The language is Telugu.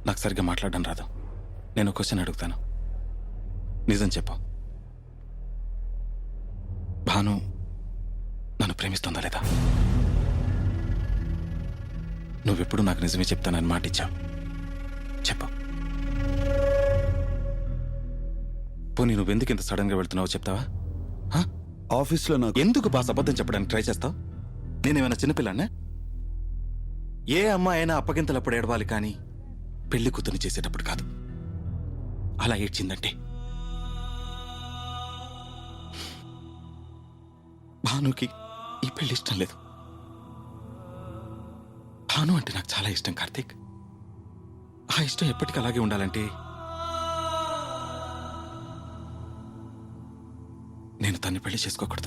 నాకు సరిగ్గా మాట్లాడడం రాదు. నేను క్వశ్చన్ అడుగుతాను, నిజం చెప్పు. భాను నన్ను ప్రేమిస్తుందా లేదా? నువ్వెప్పుడు నాకు నిజమే చెప్తానని మాట ఇచ్చావు. చెప్పు. పోనీ నువ్వెందుకు ఇంత సడన్గా వెళ్తున్నావో చెప్తావా? ఆఫీస్లో నాకు ఎందుకు బాస్ అబద్ధం చెప్పడానికి ట్రై చేస్తావు? నేనేమైనా చిన్నపిల్లన్నా? ఏ అమ్మాయి అయినా అప్పగింతలప్పుడు ఏడవాలి కానీ పెళ్లి కూతుని చేసేటప్పుడు కాదు. అలా ఏడ్చిందంటే భానుకి ఈ పెళ్లి ఇష్టం లేదు. భాను అంటే నాకు చాలా ఇష్టం కార్తీక్. ఆ ఇష్టం ఎప్పటికీ అలాగే ఉండాలంటే నేను తన్ని పెళ్లి చేసుకోకూడదు.